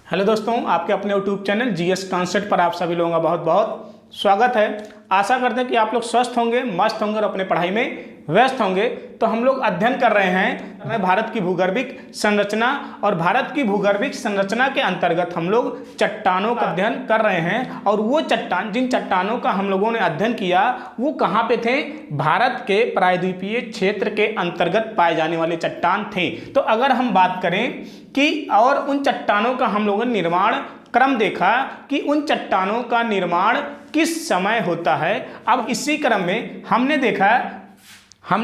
Hello दोस्तों, आपके अपने यूट्यूब चैनल जीएस कॉन्सेप्ट पर आप सभी लोगों का बहुत बहुत स्वागत है। आशा करते हैं कि आप लोग स्वस्थ होंगे, मस्त होंगे और अपने पढ़ाई में व्यस्त होंगे। तो हम लोग अध्ययन कर रहे हैं भारत की भूगर्भिक संरचना, और भारत की भूगर्भिक संरचना के अंतर्गत हम लोग चट्टानों का अध्ययन कर रहे हैं। और वो चट्टान, जिन चट्टानों का हम लोगों ने अध्ययन किया वो कहाँ पे थे? भारत के प्रायद्वीपीय क्षेत्र के अंतर्गत पाए जाने वाले चट्टान थे। तो अगर हम बात करें कि और उन चट्टानों का हम लोगों ने निर्माण क्रम देखा कि उन चट्टानों का निर्माण किस समय होता है। अब इसी क्रम में हमने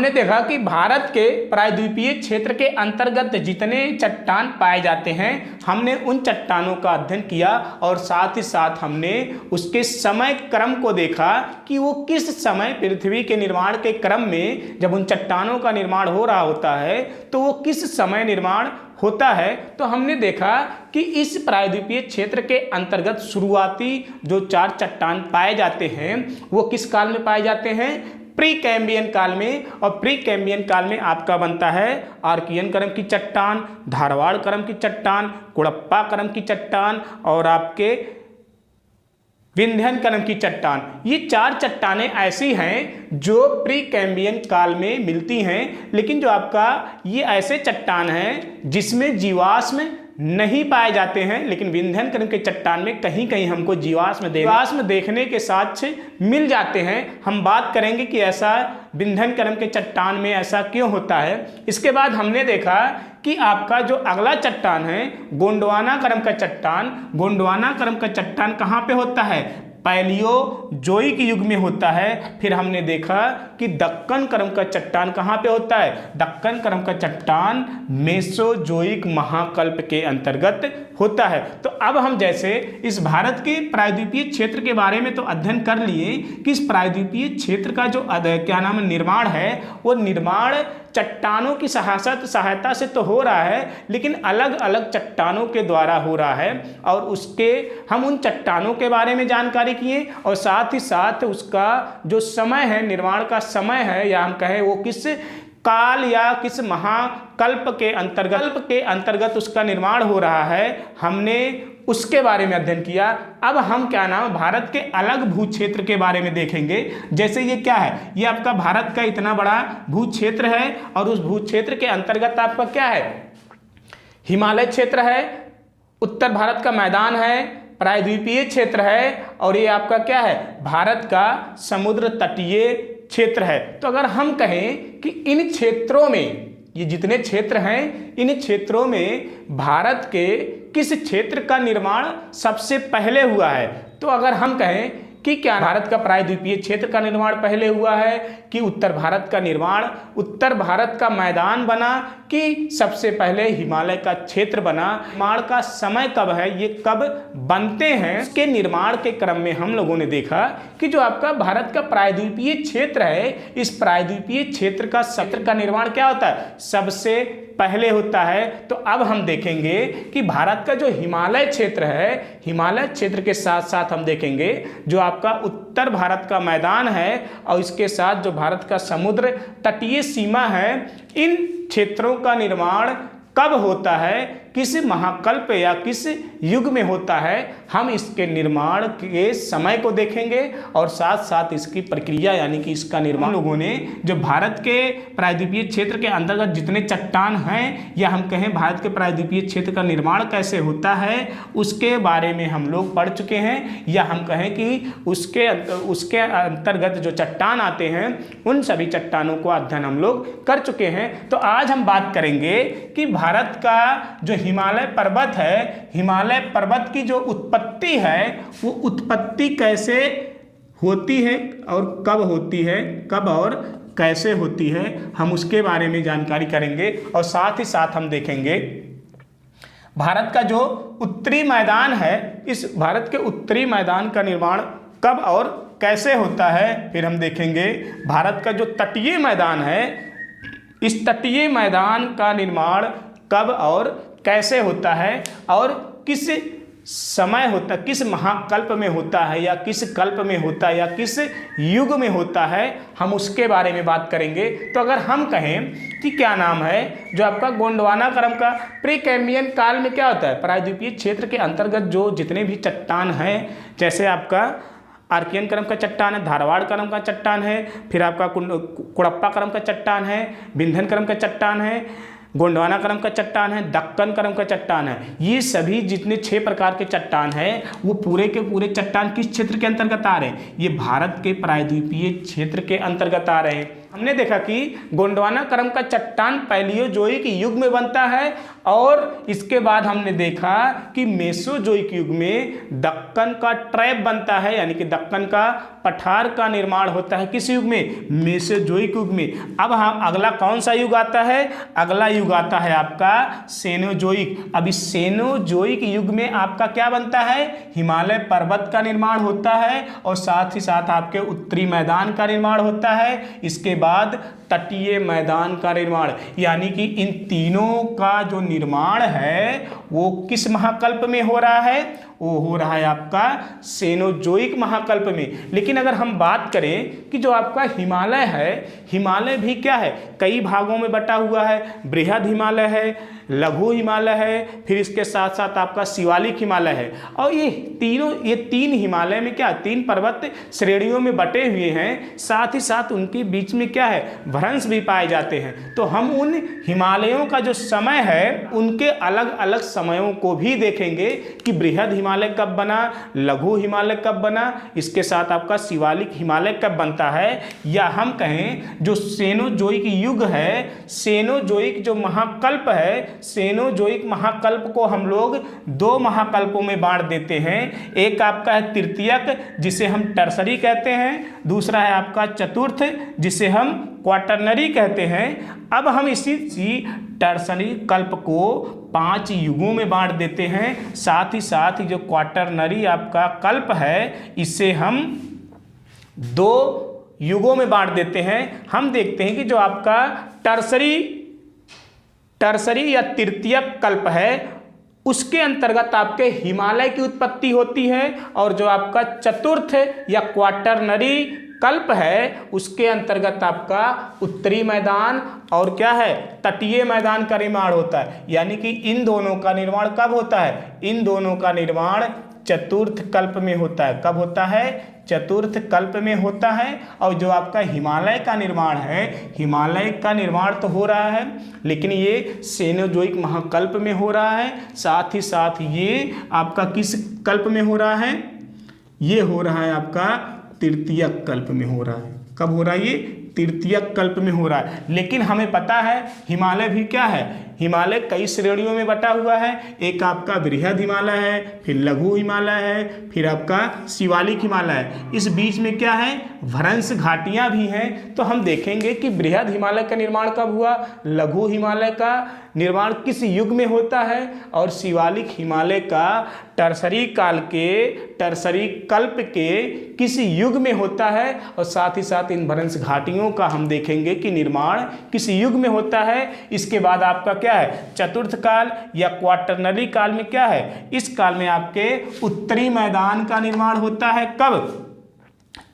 देखा कि भारत के प्रायद्वीपीय क्षेत्र के अंतर्गत जितने चट्टान पाए जाते हैं, हमने उन चट्टानों का अध्ययन किया और साथ ही साथ हमने उसके समय क्रम को देखा कि वो किस समय पृथ्वी के निर्माण के क्रम में, जब उन चट्टानों का निर्माण हो रहा होता है तो वो किस समय निर्माण होता है। तो हमने देखा कि इस प्रायद्वीपीय क्षेत्र के अंतर्गत शुरुआती जो 4 चट्टान पाए जाते हैं वो किस काल में पाए जाते हैं? प्री कैम्बियन काल में। और प्री कैम्बियन काल में आपका बनता है आर्कियन क्रम की चट्टान, धारवाड़ क्रम की चट्टान, कुड़प्पा क्रम की चट्टान और आपके विंध्यन क्रम की चट्टान। ये 4 चट्टानें ऐसी हैं जो प्री कैम्बियन काल में मिलती हैं। लेकिन जो आपका ये ऐसे चट्टान हैं जिसमें जीवाश्म नहीं पाए जाते हैं, लेकिन विंध्यन क्रम के चट्टान में कहीं कहीं हमको जीवाश्म देखने के साक्ष्य मिल जाते हैं। हम बात करेंगे कि ऐसा विंध्यन क्रम के चट्टान में ऐसा क्यों होता है। इसके बाद हमने देखा कि आपका जो अगला चट्टान है गोंडवाना क्रम का चट्टान। गोंडवाना क्रम का चट्टान कहाँ पे होता है? पैलियोजोइक युग में होता है। फिर हमने देखा कि दक्कन क्रम का चट्टान कहाँ पे होता है? दक्कन क्रम का चट्टान मेसोजोइक महाकल्प के अंतर्गत होता है। तो अब हम जैसे इस भारत के प्रायद्वीपीय क्षेत्र के बारे में तो अध्ययन कर लिए कि इस प्रायद्वीपीय क्षेत्र का जो निर्माण है वो निर्माण चट्टानों की सहायता से तो हो रहा है, लेकिन अलग अलग चट्टानों के द्वारा हो रहा है। और उसके हम उन चट्टानों के बारे में जानकारी किए और साथ ही साथ उसका जो समय है, निर्माण का समय है, या हम कहें वो किस काल या किस महाकल्प के अंतर्गत उसका निर्माण हो रहा है, हमने उसके बारे में अध्ययन किया। अब हम भारत के अलग भू क्षेत्र के बारे में देखेंगे। जैसे ये क्या है? ये आपका भारत का इतना बड़ा भू क्षेत्र है और उस भू क्षेत्र के अंतर्गत आपका क्या है? हिमालय क्षेत्र है, उत्तर भारत का मैदान है, प्रायद्वीपीय क्षेत्र है और ये आपका क्या है? भारत का समुद्र तटीय क्षेत्र है। तो अगर हम कहें कि इन क्षेत्रों में, ये जितने क्षेत्र हैं, इन क्षेत्रों में भारत के किस क्षेत्र का निर्माण सबसे पहले हुआ है, तो अगर हम कहें कि क्या भारत का प्रायद्वीपीय क्षेत्र का निर्माण पहले हुआ है कि उत्तर भारत का निर्माण, उत्तर भारत का मैदान बना कि सबसे पहले हिमालय का क्षेत्र बना? निर्माण का समय कब है, ये कब बनते हैं, इसके निर्माण के क्रम में हम लोगों ने देखा कि जो आपका भारत का प्रायद्वीपीय क्षेत्र है, इस प्रायद्वीपीय क्षेत्र का निर्माण क्या होता है? सबसे पहले होता है। तो अब हम देखेंगे कि भारत का जो हिमालय क्षेत्र है, हिमालय क्षेत्र के साथ साथ हम देखेंगे जो आपका उत्तर भारत का मैदान है और इसके साथ जो भारत का समुद्र तटीय सीमा है, इन क्षेत्रों का निर्माण कब होता है, किस महाकल्प या किस युग में होता है, हम इसके निर्माण के समय को देखेंगे और साथ साथ इसकी प्रक्रिया यानी कि इसका निर्माण लोगों ने जो भारत के प्रायद्वीपीय क्षेत्र के अंतर्गत जितने चट्टान हैं, या हम कहें भारत के प्रायद्वीपीय क्षेत्र का निर्माण कैसे होता है, उसके बारे में हम लोग पढ़ चुके हैं। या हम कहें कि उसके अंतर्गत जो चट्टान आते हैं उन सभी चट्टानों को अध्ययन हम लोग कर चुके हैं। तो आज हम बात करेंगे कि भारत का जो हिमालय पर्वत है, हिमालय पर्वत की जो उत्पत्ति है वो उत्पत्ति कैसे होती है और कब होती है, कब और कैसे होती है, हम उसके बारे में जानकारी करेंगे। और साथ ही साथ हम देखेंगे भारत का जो उत्तरी मैदान है, इस भारत के उत्तरी मैदान का निर्माण कब और कैसे होता है। फिर हम देखेंगे भारत का जो तटीय मैदान है, इस तटीय मैदान का निर्माण कब और कैसे होता है और किस समय होता, किस महाकल्प में होता है या किस कल्प में होता है या किस युग में होता है, हम उसके बारे में बात करेंगे। तो अगर हम कहें कि क्या नाम है जो आपका गोंडवाना क्रम का प्रीकैम्बियन काल में क्या होता है, प्रायद्वीपीय क्षेत्र के अंतर्गत जो जितने भी चट्टान हैं, जैसे आपका आर्कियन क्रम का चट्टान है, धारवाड़ क्रम का चट्टान है, फिर आपका कुड़प्पा क्रम का चट्टान है, विंध्यन क्रम का चट्टान है, गोंडवाना क्रम का चट्टान है, दक्कन क्रम का चट्टान है, ये सभी जितने 6 प्रकार के चट्टान हैं वो पूरे के पूरे चट्टान किस क्षेत्र के अंतर्गत आ रहे हैं, ये भारत के प्रायद्वीपीय क्षेत्र के अंतर्गत आ रहे हैं। हमने देखा कि गोंडवाना क्रम का चट्टान पैलियोजोइक युग में बनता है और इसके बाद हमने देखा कि मेसोजोइक युग में दक्कन का ट्रैप बनता है, यानी कि दक्कन का पठार का निर्माण होता है किस युग में, मेसोजोइक युग में। अब हम अगला कौन सा युग आता है, अगला युग आता है आपका सेनोजोइक। अब इस सेनोजोइक युग में आपका क्या बनता है, हिमालय पर्वत का निर्माण होता है और साथ ही साथ आपके उत्तरी मैदान का निर्माण होता है, इसके बाद तटीय मैदान का निर्माण, यानी कि इन तीनों का जो निर्माण है वो किस महाकल्प में हो रहा है, वो हो रहा है आपका सेनोजोइक महाकल्प में। लेकिन अगर हम बात करें कि जो आपका हिमालय है, हिमालय भी क्या है, कई भागों में बटा हुआ है, बृहद हिमालय है, लघु हिमालय है, फिर इसके साथ साथ आपका शिवालिक हिमालय है, और ये तीन हिमालय में क्या, 3 पर्वत श्रेणियों में बटे हुए हैं, साथ ही साथ उनके बीच में क्या है, भ्रंश भी पाए जाते हैं। तो हम उन हिमालयों का जो समय है उनके अलग अलग समयों को भी देखेंगे कि बृहद हिमालय कब बना, लघु हिमालय कब बना, इसके साथ आपका शिवालिक हिमालय कब बनता है, या हम कहें जो सेनोजोइक युग है, सेनोजोइक जो महाकल्प है, सेनोजोइक महाकल्प को हम लोग 2 महाकल्पों में बांट देते हैं। एक आपका है तृतीयक जिसे हम टर्सरी कहते हैं, दूसरा है आपका चतुर्थ जिसे हम क्वाटरनरी कहते हैं। अब हम इसी टर्सरी कल्प को 5 युगों में बांट देते हैं, साथ ही साथ जो क्वाटरनरी आपका कल्प है इसे हम 2 युगों में बांट देते हैं। हम देखते हैं कि जो आपका टर्सरी या तृतीयक कल्प है उसके अंतर्गत आपके हिमालय की उत्पत्ति होती है, और जो आपका चतुर्थ या क्वाटरनरी कल्प है उसके अंतर्गत आपका उत्तरी मैदान और क्या है, तटीय मैदान का निर्माण होता है। यानी कि इन दोनों का निर्माण कब होता है, इन दोनों का निर्माण चतुर्थ कल्प में होता है। कब होता है, चतुर्थ कल्प में होता है। और जो आपका हिमालय का निर्माण है, हिमालय का निर्माण तो हो रहा है लेकिन ये सेनोजोइक महाकल्प में हो रहा है, साथ ही साथ ये आपका किस कल्प में हो रहा है, ये हो रहा है आपका तृतीयक कल्प में हो रहा है। कब हो रहा है, ये तृतीयक कल्प में हो रहा है। लेकिन हमें पता है हिमालय भी क्या है, हिमालय कई श्रेणियों में बटा हुआ है। एक आपका बृहद हिमालय है, फिर लघु हिमालय है, फिर आपका शिवालिक हिमालय है। इस बीच में क्या है, भ्रंश घाटियां भी हैं। तो हम देखेंगे कि बृहद हिमालय का निर्माण कब हुआ, लघु हिमालय का निर्माण किस युग में होता है, और शिवालिक हिमालय का टर्सरी काल के, टर्सरी कल्प के किस युग में होता है। और साथ ही साथ इन भ्रंश घाटियों का हम देखेंगे कि निर्माण किस युग में होता है। इसके बाद आपका क्या है, चतुर्थ काल या क्वाटरनरी काल में क्या है, इस काल में आपके उत्तरी मैदान का निर्माण होता है। कब,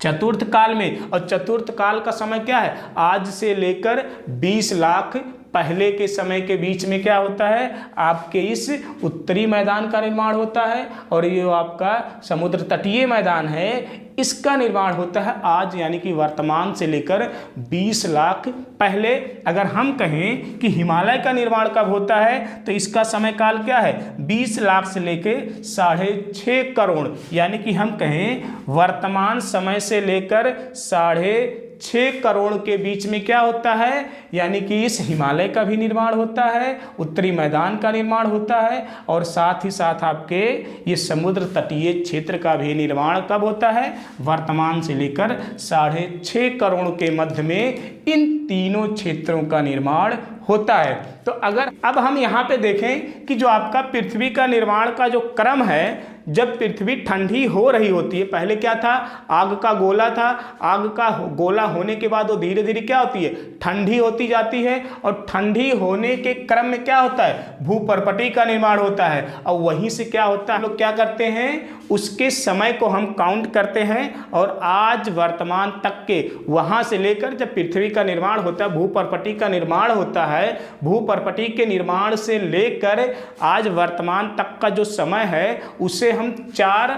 चतुर्थ काल में। और चतुर्थ काल का समय क्या है, आज से लेकर 20 लाख पहले के समय के बीच में क्या होता है, आपके इस उत्तरी मैदान का निर्माण होता है। और ये आपका समुद्र तटीय मैदान है, इसका निर्माण होता है आज, यानी कि वर्तमान से लेकर 20 लाख पहले। अगर हम कहें कि हिमालय का निर्माण कब होता है, तो इसका समय काल क्या है, 20 लाख से लेकर 6.5 करोड़, यानी कि हम कहें वर्तमान समय से लेकर 6.5 करोड़ के बीच में क्या होता है, यानी कि इस हिमालय का भी निर्माण होता है, उत्तरी मैदान का निर्माण होता है, और साथ ही साथ आपके ये समुद्र तटीय क्षेत्र का भी निर्माण कब होता है, वर्तमान से लेकर 6.5 करोड़ के मध्य में इन तीनों क्षेत्रों का निर्माण होता है। तो अगर अब हम यहाँ पे देखें कि जो आपका पृथ्वी का निर्माण का जो क्रम है, जब पृथ्वी ठंडी हो रही होती है, पहले क्या था, आग का गोला था, आग का गोला होने के बाद वो धीरे धीरे क्या होती है, ठंडी होती जाती है, और ठंडी होने के क्रम में क्या होता है, भूपर्पटी का निर्माण होता है, और वहीं से क्या होता है, हम लोग क्या करते हैं, उसके समय को हम काउंट करते हैं, और आज वर्तमान तक के वहां से लेकर जब पृथ्वी का निर्माण होता है, भूपर्पटी का निर्माण होता है, भूपर्पटी के निर्माण से लेकर आज वर्तमान तक का जो समय है उसे हम 4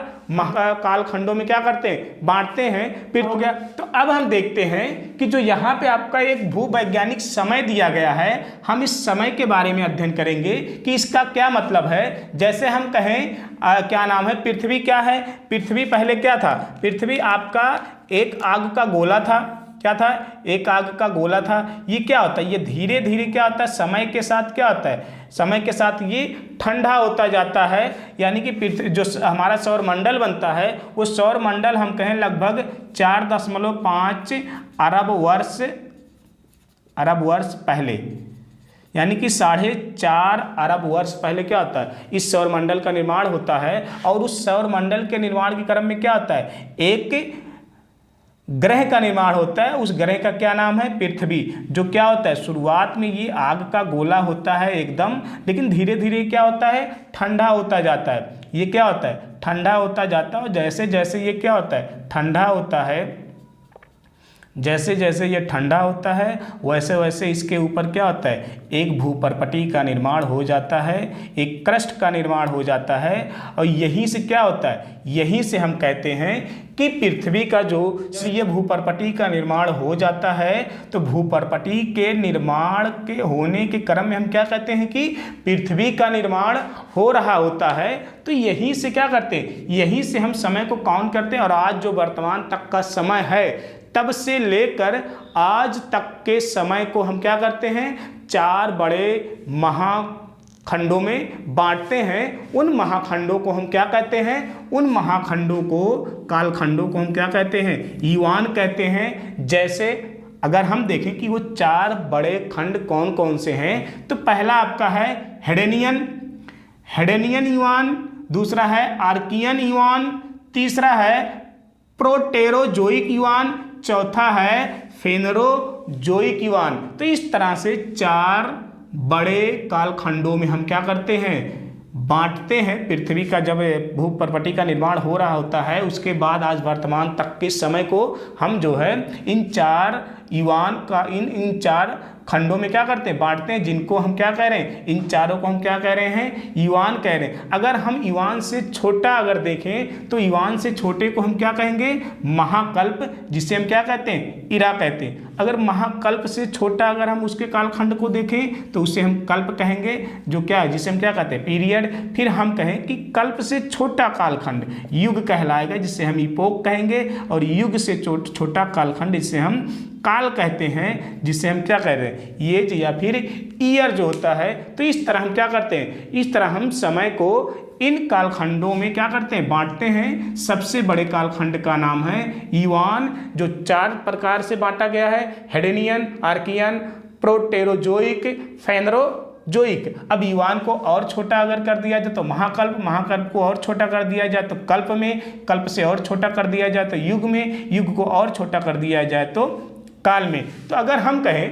कालखंडों में क्या करते हैं, बांटते हैं। फिर हो गया। तो अब हम देखते हैं कि जो यहाँ पे आपका एक भूवैज्ञानिक समय दिया गया है, हम इस समय के बारे में अध्ययन करेंगे कि इसका क्या मतलब है। जैसे हम कहें क्या नाम है, पृथ्वी क्या है, पृथ्वी पहले क्या था, पृथ्वी आपका एक आग का गोला था, क्या था, एक आग का गोला था। ये क्या होता है, ये धीरे धीरे क्या होता है, समय के साथ क्या होता है, समय के साथ ये ठंडा होता जाता है, यानी कि पृथ्वी जो हमारा सौर मंडल बनता है, वो सौर मंडल हम कहें लगभग 4.5 अरब वर्ष पहले, यानी कि 4.5 अरब वर्ष पहले क्या होता है, इस सौर मंडल का निर्माण होता है। और उस सौर मंडल के निर्माण के क्रम में क्या होता है, एक ग्रह का निर्माण होता है। उस ग्रह का क्या नाम है, पृथ्वी, जो क्या होता है, शुरुआत में ये आग का गोला होता है एकदम, लेकिन धीरे धीरे क्या होता है, ठंडा होता जाता है। ये क्या होता है, ठंडा होता जाता है, और जैसे जैसे ये क्या होता है, ठंडा होता है, जैसे जैसे ये ठंडा होता है वैसे वैसे इसके ऊपर क्या होता है, एक भूपर्पटी का निर्माण हो जाता है, एक क्रस्ट का निर्माण हो जाता है। और यहीं से क्या होता है, यहीं से हम कहते हैं कि पृथ्वी का जो ये भूपर्पटी का निर्माण हो जाता है, तो भूपर्पटी के निर्माण के होने के क्रम में हम क्या कहते हैं कि पृथ्वी का निर्माण हो रहा होता है। तो यहीं से क्या करते हैं, यहीं से हम समय को काउंट करते हैं, और आज जो वर्तमान तक का समय है तब से लेकर आज तक के समय को हम क्या करते हैं, 4 बड़े महाखंडों में बांटते हैं। उन महाखंडों को हम क्या कहते हैं, उन महाखंडों को, कालखंडों को हम क्या कहते हैं, युवान कहते हैं। जैसे अगर हम देखें कि वो 4 बड़े खंड कौन कौन से हैं, तो पहला आपका है हेडेनियन युवान, दूसरा है आर्कियन युवान, तीसरा है प्रोटेरोजोइक युवान, चौथा है फेनरोजोइक युवान। तो इस तरह से 4 बड़े कालखंडों में हम क्या करते हैं, बांटते हैं। पृथ्वी का जब भूपर्पटी का निर्माण हो रहा होता है, उसके बाद आज वर्तमान तक के समय को हम जो है इन 4 युवान का इन 4 खंडों में क्या करते हैं, बांटते हैं, जिनको हम क्या कह रहे हैं, इन चारों को हम क्या कह रहे हैं, युवान कह रहे हैं। अगर हम युवान से छोटा अगर देखें तो युवान से छोटे को हम क्या कहेंगे, महाकल्प, जिसे हम क्या कहते हैं, इरा कहते हैं। अगर महाकल्प से छोटा अगर हम उसके कालखंड को देखें तो उसे हम कल्प कहेंगे, जो क्या है, जिसे हम क्या कहते हैं, पीरियड। फिर हम कहें कि कल्प से छोटा कालखंड युग कहलाएगा, जिसे हम इपोक कहेंगे, और युग से छोटा कालखंड जिसे हम काल कहते हैं, जिसे हम क्या कह रहे हैं, एज या फिर ईयर जो होता है। तो इस तरह हम क्या करते हैं, इस तरह हम समय को इन कालखंडों में क्या करते हैं, बांटते हैं। सबसे बड़े कालखंड का नाम है युवान, जो 4 प्रकार से बांटा गया है, हेडेनियन, आर्कियन, प्रोटेरोजोइक, फेनरोजोइक। अब युवान को और छोटा अगर कर दिया जाए तो महाकल्प, महाकल्प को और छोटा कर दिया जाए तो कल्प में, कल्प से और छोटा कर दिया जाए तो युग में, युग को और छोटा कर दिया जाए तो काल में। तो अगर हम कहें,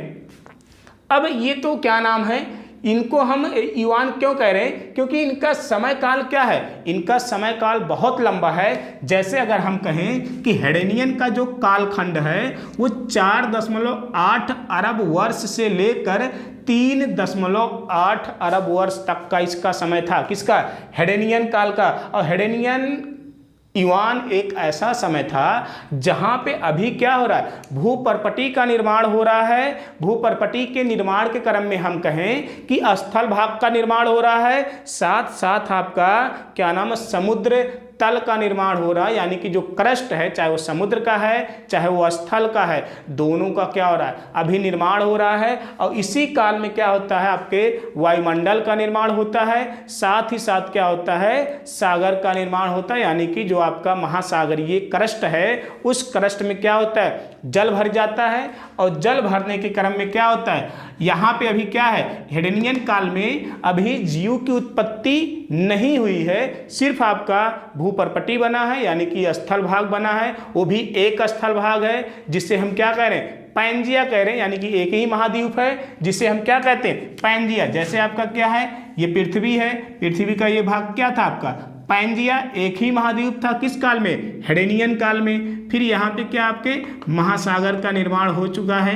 अब ये तो क्या नाम है, इनको हम युवान क्यों कह रहे हैं, क्योंकि इनका समय काल क्या है, इनका समय काल बहुत लंबा है। जैसे अगर हम कहें कि हेडेनियन का जो कालखंड है वो 4.8 अरब वर्ष से लेकर 3.8 अरब वर्ष तक का इसका समय था, किसका, हेडेनियन काल का। और हेडेनियन युवान एक ऐसा समय था जहां पे अभी क्या हो रहा है, भूपर्पटी का निर्माण हो रहा है। भूपर्पटी के निर्माण के क्रम में हम कहें कि स्थल भाग का निर्माण हो रहा है, साथ साथ आपका क्या नाम है, समुद्र तल का निर्माण हो रहा है, यानी कि जो क्रस्ट है, चाहे वो समुद्र का है चाहे वो स्थल का है, दोनों का क्या हो रहा है, अभी निर्माण हो रहा है। और इसी काल में क्या होता है, आपके वायुमंडल का निर्माण होता है, साथ ही साथ क्या होता है, सागर का निर्माण होता है, यानी कि जो आपका महासागरीय क्रस्ट है उस क्रस्ट में क्या होता है, जल भर जाता है और जल भरने के क्रम में क्या होता है, यहाँ पे अभी क्या है, हेडेनियन काल में अभी जीव की उत्पत्ति नहीं हुई है, सिर्फ आपका भूपर्पटी बना है यानी कि स्थल भाग बना है, वो भी एक स्थल भाग है जिससे हम क्या कह रहे हैं, पैंजिया कह रहे हैं, यानी कि एक ही महाद्वीप है जिसे हम क्या कहते हैं, पैंजिया। जैसे आपका क्या है, ये पृथ्वी है, पृथ्वी का ये भाग क्या था आपका, पैंजिया, एक ही महाद्वीप था किस काल में, हेडेनियन काल में। फिर यहाँ पे क्या आपके महासागर का निर्माण हो चुका है,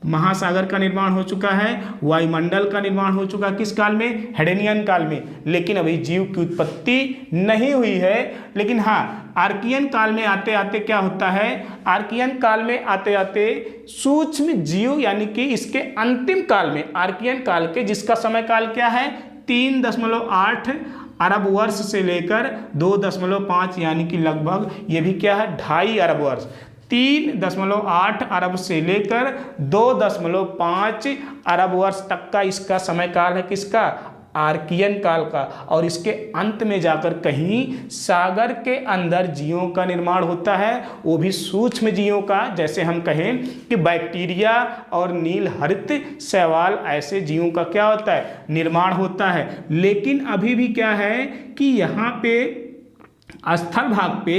महासागर का निर्माण हो चुका है, वायुमंडल का निर्माण हो चुका किस काल में, हेडेनियन काल में। लेकिन अभी जीव की उत्पत्ति नहीं हुई है। लेकिन हाँ, आर्कियन काल में आते आते क्या होता है, आर्कियन काल में आते आते सूक्ष्म जीव यानी कि इसके अंतिम काल में, आर्कियन काल के जिसका समय काल क्या है 3.8 अरब वर्ष से लेकर 2.5 यानी कि लगभग ये भी क्या है 2.5 अरब वर्ष, 3.8 अरब से लेकर 2.5 अरब वर्ष तक का इसका समय काल है किसका, आर्कियन काल का। और इसके अंत में जाकर कहीं सागर के अंदर जीवों का निर्माण होता है, वो भी सूक्ष्म जीवों का, जैसे हम कहें कि बैक्टीरिया और नील हरित शैवाल, ऐसे जीवों का क्या होता है, निर्माण होता है। लेकिन अभी भी क्या है कि यहाँ पे स्थल भाग पे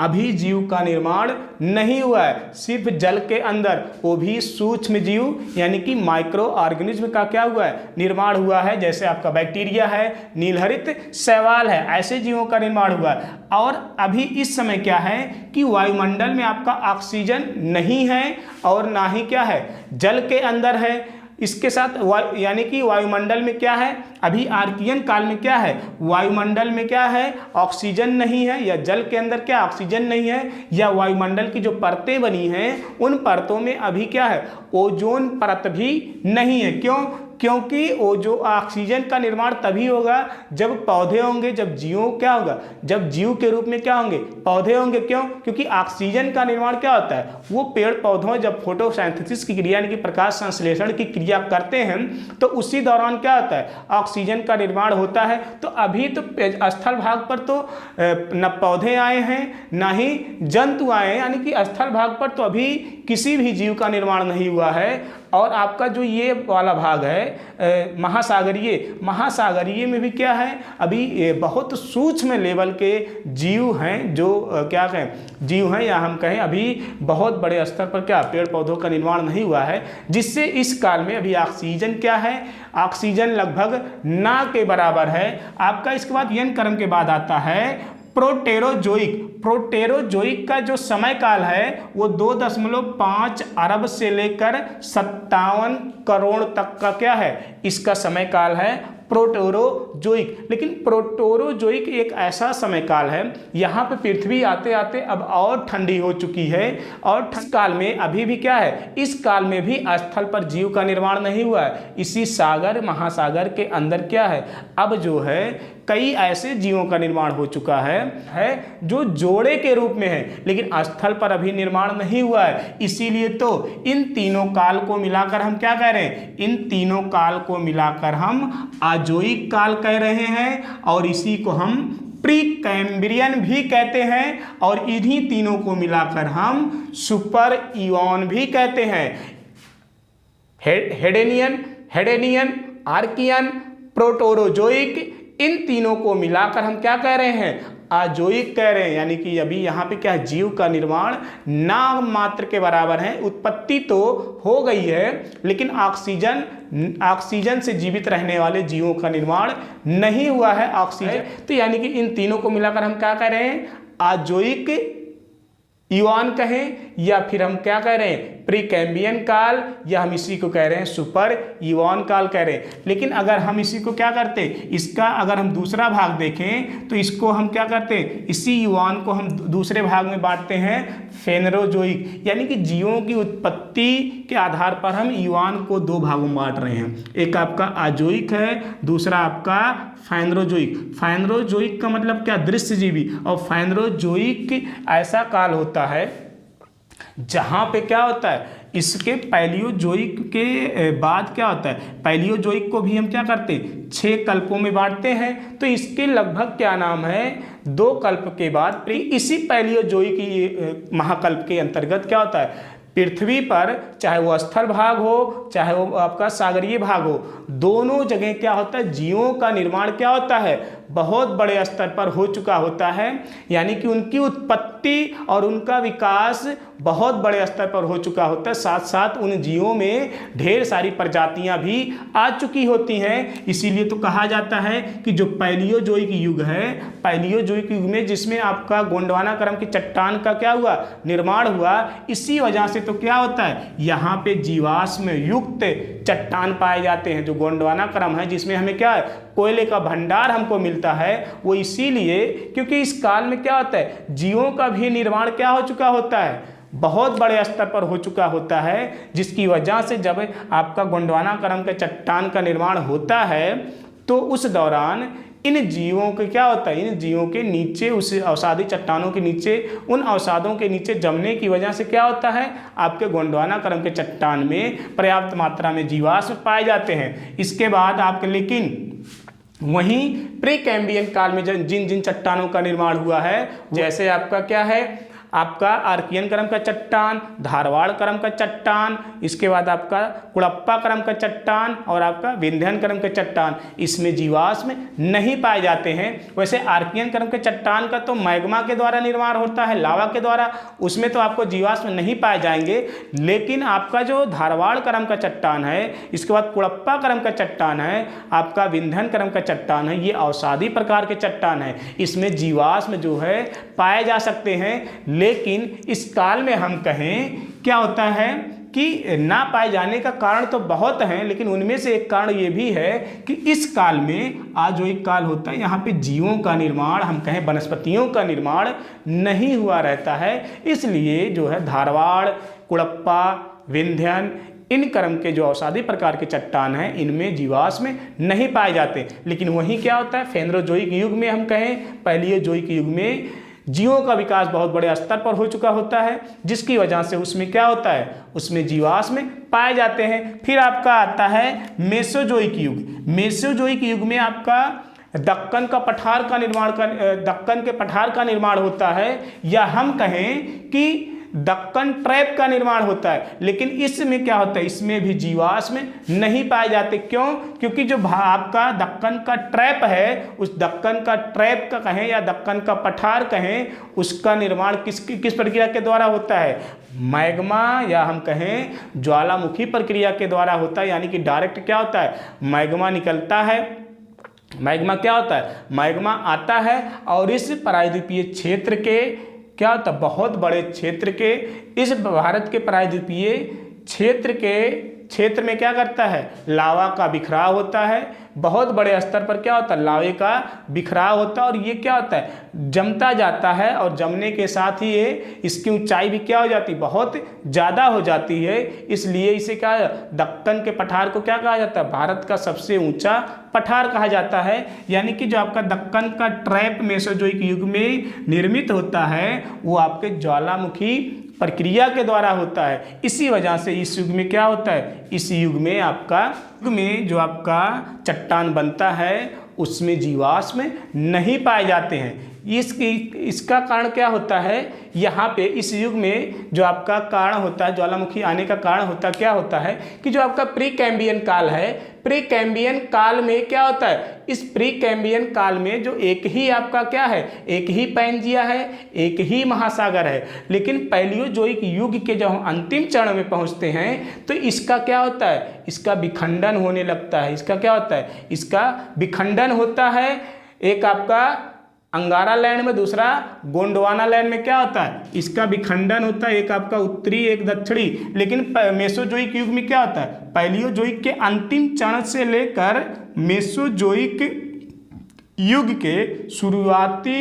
अभी जीव का निर्माण नहीं हुआ है, सिर्फ जल के अंदर, वो भी सूक्ष्म जीव यानी कि माइक्रो ऑर्गेनिज्म का क्या हुआ है, निर्माण हुआ है। जैसे आपका बैक्टीरिया है, नीलहरित शैवाल है, ऐसे जीवों का निर्माण हुआ है। और अभी इस समय क्या है कि वायुमंडल में आपका ऑक्सीजन नहीं है और ना ही क्या है जल के अंदर है। इसके साथ यानी कि वायुमंडल में क्या है, अभी आर्कियन काल में क्या है, वायुमंडल में क्या है, ऑक्सीजन नहीं है, या जल के अंदर क्या ऑक्सीजन नहीं है, या वायुमंडल की जो परतें बनी हैं उन परतों में अभी क्या है, ओजोन परत भी नहीं है। क्यों, क्योंकि वो जो ऑक्सीजन का निर्माण तभी होगा जब पौधे होंगे, जब जीव क्या होगा, जब जीव के रूप में क्या होंगे, पौधे होंगे। क्यों, क्योंकि ऑक्सीजन का निर्माण क्या होता है, वो पेड़ पौधों जब फोटोसिंथेसिस की क्रिया यानी कि प्रकाश संश्लेषण की क्रिया करते हैं तो उसी दौरान क्या होता है, ऑक्सीजन का निर्माण होता है। तो अभी तो स्थल भाग पर तो न पौधे आए हैं ना ही जंतु आए हैं, यानी कि स्थल भाग पर तो अभी किसी भी जीव का निर्माण नहीं हुआ है। और आपका जो ये वाला भाग है महासागरीय, महासागरीय में भी क्या है, अभी बहुत सूक्ष्म लेवल के जीव हैं, जो क्या कहें जीव हैं, या हम कहें अभी बहुत बड़े स्तर पर क्या पेड़ पौधों का निर्माण नहीं हुआ है, जिससे इस काल में अभी ऑक्सीजन क्या है, ऑक्सीजन लगभग ना के बराबर है। आपका इसके बाद यन क्रम के बाद आता है प्रोटेरोजोइक। प्रोटेरोजोइक का जो समय काल है वो 2.5 अरब से लेकर 57 करोड़ तक का क्या है, इसका समय काल है प्रोटेरोजोइक। लेकिन प्रोटेरोजोइक एक ऐसा समय काल है, यहाँ पे पृथ्वी आते आते अब और ठंडी हो चुकी है, और इस काल में अभी भी क्या है, इस काल में भी स्थल पर जीव का निर्माण नहीं हुआ है। इसी सागर महासागर के अंदर क्या है, अब जो है कई ऐसे जीवों का निर्माण हो चुका है जो जोड़े के रूप में है, लेकिन स्थल पर अभी निर्माण नहीं हुआ है। इसीलिए तो इन तीनों काल को मिलाकर हम क्या कह रहे हैं, इन तीनों काल को मिलाकर हम आजोइक काल कह रहे हैं, और इसी को हम प्री कैम्ब्रियन भी कहते हैं, और इन्हीं तीनों को मिलाकर हम सुपर इवॉन भी कहते हैं। हेडेनियन, आर्कियन, प्रोटेरोजोइक, इन तीनों को मिलाकर हम क्या कह रहे हैं, आजोइक कह रहे हैं। यानी कि अभी यहाँ पे क्या जीव का निर्माण नाम मात्र के बराबर है, उत्पत्ति तो हो गई है लेकिन ऑक्सीजन से जीवित रहने वाले जीवों का निर्माण नहीं हुआ है ऑक्सीजन। तो यानी कि इन तीनों को मिलाकर हम क्या कह रहे हैं, आजोइक इवान कहें, या फिर हम क्या कह रहे हैं, प्री कैम्बियन काल, या हम इसी को कह रहे हैं सुपर इवान काल कह रहे हैं। लेकिन अगर हम इसी को क्या करते हैं, इसका अगर हम दूसरा भाग देखें तो इसको हम क्या करते हैं, इसी इवान को हम दूसरे भाग में बांटते हैं फेनरोजोइक। यानी कि जीवों की उत्पत्ति के आधार पर हम इवान को दो भागों में बांट रहे हैं, एक आपका आजोइक है, दूसरा आपका फाइनरोजोइक। फाइनरोजोइक का मतलब क्या, दृश्यजीवी। और फाइनरोजोइक ऐसा काल होता है जहाँ पे क्या होता है, इसके पैलियोजोइक के बाद क्या होता है, पैलियोजोइक को भी हम क्या करते हैं 6 कल्पों में बांटते हैं। तो इसके लगभग क्या नाम है 2 कल्प के बाद इसी पैलियोजोइक महाकल्प के अंतर्गत क्या होता है, पृथ्वी पर चाहे वो स्थल भाग हो चाहे वो आपका सागरीय भाग हो, दोनों जगह क्या होता है जीवों का निर्माण क्या होता है बहुत बड़े स्तर पर हो चुका होता है। यानी कि उनकी उत्पत्ति और उनका विकास बहुत बड़े स्तर पर हो चुका होता है। साथ साथ उन जीवों में ढेर सारी प्रजातियां भी आ चुकी होती हैं। इसीलिए तो कहा जाता है कि जो पैलियोजोइक युग है, पैलियोजोइक युग में जिसमें आपका गोंडवाना क्रम की चट्टान का क्या हुआ निर्माण हुआ, इसी वजह से तो क्या होता है यहाँ पे जीवाश्म युक्त चट्टान पाए जाते हैं। जो गोंडवाना क्रम है जिसमें हमें क्या है कोयले का भंडार हमको मिलता है, वो इसीलिए क्योंकि इस काल में क्या होता है जीवों का भी निर्माण क्या हो चुका होता है बहुत बड़े स्तर पर हो चुका होता है, जिसकी वजह से जब आपका गोंडवाना क्रम के चट्टान का निर्माण होता है तो उस दौरान इन जीवों के क्या होता है, इन जीवों के नीचे उस अवसादी चट्टानों के नीचे उन अवसादों के नीचे जमने की वजह से क्या होता है आपके गोंडवाना क्रम के चट्टान में पर्याप्त मात्रा में जीवाश्म पाए जाते हैं। इसके बाद आपके लेकिन वहीं प्री कैम्बियन काल में जिन जिन चट्टानों का निर्माण हुआ है, जैसे आपका क्या है आपका आर्कियन क्रम का चट्टान, धारवाड़ क्रम का चट्टान, इसके बाद आपका कुड़प्पा क्रम का चट्टान और आपका विंध्यन क्रम के चट्टान, इसमें जीवाश्म नहीं पाए जाते हैं। वैसे आर्कियन क्रम के चट्टान का तो मैग्मा के द्वारा निर्माण होता है, लावा के द्वारा, उसमें तो आपको जीवाश्म नहीं पाए जाएंगे। लेकिन आपका जो धारवाड़ क्रम का चट्टान है, इसके बाद कुड़प्पा क्रम का चट्टान है, आपका विंध्यन क्रम का चट्टान है, ये अवसादी प्रकार के चट्टान है, इसमें जीवाश्म जो है पाए जा सकते हैं। लेकिन इस काल में हम कहें क्या होता है कि ना पाए जाने का कारण तो बहुत हैं, लेकिन उनमें से एक कारण ये भी है कि इस काल में आज जो एक काल होता है यहाँ पे जीवों का निर्माण हम कहें वनस्पतियों का निर्माण नहीं हुआ रहता है। इसलिए जो है धारवाड़, कुड़प्पा, विंध्यन इन क्रम के जो अवसादी प्रकार के चट्टान हैं इनमें जीवाश्म नहीं पाए जाते। लेकिन वहीं क्या होता है फेनरोजोइक युग में हम कहें पैलियोजोइक युग में जीवों का विकास बहुत बड़े स्तर पर हो चुका होता है, जिसकी वजह से उसमें क्या होता है उसमें जीवाश्म पाए जाते हैं। फिर आपका आता है मेसोजोइक युग। मेसोजोइक युग में आपका दक्कन के पठार का निर्माण होता है, या हम कहें कि दक्कन ट्रैप का निर्माण होता है। लेकिन इसमें क्या होता है इसमें भी जीवाश्म नहीं पाए जाते। क्यों? क्योंकि जो आपका दक्कन का ट्रैप है, उस दक्कन का ट्रैप का कहें या दक्कन का पठार कहें, उसका निर्माण किस प्रक्रिया के द्वारा होता है मैग्मा या हम कहें ज्वालामुखी प्रक्रिया के द्वारा होता है। यानी कि डायरेक्ट क्या होता है मैग्मा निकलता है, मैग्मा क्या होता है मैग्मा आता है और इस प्रायद्वीपीय क्षेत्र के क्या होता है बहुत बड़े क्षेत्र के इस भारत के प्रायद्वीपीय क्षेत्र में क्या करता है लावा का बिखराव होता है। बहुत बड़े स्तर पर क्या होता है लावे का बिखराव होता है और ये क्या होता है जमता जाता है, और जमने के साथ ही ये इसकी ऊंचाई भी क्या हो जाती है बहुत ज़्यादा हो जाती है। इसलिए इसे क्या दक्कन के पठार को क्या कहा जाता है भारत का सबसे ऊंचा पठार कहा जाता है। यानी कि जो आपका दक्कन का ट्रैप मेसोजोइक युग में निर्मित होता है वो आपके ज्वालामुखी प्रक्रिया के द्वारा होता है। इसी वजह से इस युग में क्या होता है इस युग में जो आपका चट्टान बनता है उसमें जीवाश्म नहीं पाए जाते हैं। इसका कारण क्या होता है यहाँ पे इस युग में जो आपका कारण होता है ज्वालामुखी आने का कारण होता क्या होता है कि जो आपका प्री कैम्बियन काल है, प्री कैम्बियन काल में क्या होता है इस प्री कैम्बियन काल में जो एक ही आपका क्या है एक ही पैंजिया है, एक ही महासागर है। लेकिन पैलियोजोइक युग के जब हम अंतिम चरण में पहुँचते हैं तो इसका क्या होता है इसका विखंडन होने लगता है। इसका क्या होता है इसका विखंडन होता है। एक आपका अंगारा लैंड में, दूसरा गोंडवाना लैंड में क्या होता है इसका विखंडन होता है, एक आपका उत्तरी एक दक्षिणी। लेकिन मेसोजोइक युग में क्या होता है पैलियोजोइक के अंतिम चरण से लेकर मेसोजोइक युग के शुरुआती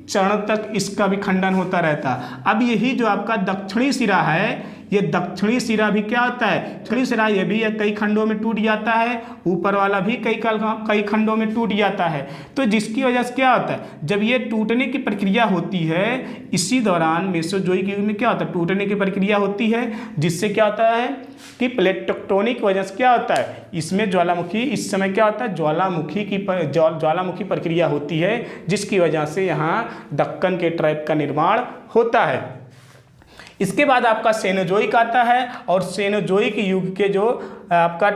चरण तक इसका विखंडन होता रहता। अब यही जो आपका दक्षिणी सिरा है ये दक्षिणी सिरा भी क्या होता है, दक्षिणी सिरा ये भी कई खंडों में टूट जाता है, ऊपर वाला भी कई खंडों में टूट जाता है। तो जिसकी वजह से क्या होता है, जब ये टूटने की प्रक्रिया होती है, इसी दौरान मेसोजोइक युग में क्या होता है, टूटने की प्रक्रिया होती है, जिससे क्या होता है कि प्लेट टेक्टोनिक वजह से क्या होता है, इसमें ज्वालामुखी, इस समय क्या होता है, ज्वालामुखी प्रक्रिया होती है, जिसकी वजह से यहाँ दक्कन के ट्रैप का निर्माण होता है। इसके बाद आपका सेनोजोइक आता है, और सेनोजोइक युग के जो आपका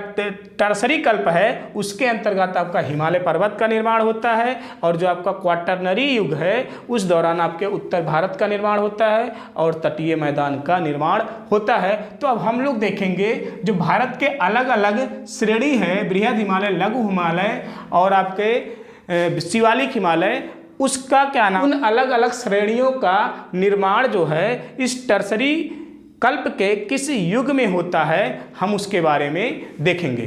टर्सरी कल्प है उसके अंतर्गत आपका हिमालय पर्वत का निर्माण होता है, और जो आपका क्वाटरनरी युग है उस दौरान आपके उत्तर भारत का निर्माण होता है और तटीय मैदान का निर्माण होता है। तो अब हम लोग देखेंगे जो भारत के अलग अलग श्रेणी है, बृहद हिमालय, लघु हिमालय और आपके शिवालिक हिमालय, उसका क्या नाम, उन अलग अलग श्रेणियों का निर्माण जो है इस टर्सरी कल्प के किस युग में होता है, हम उसके बारे में देखेंगे।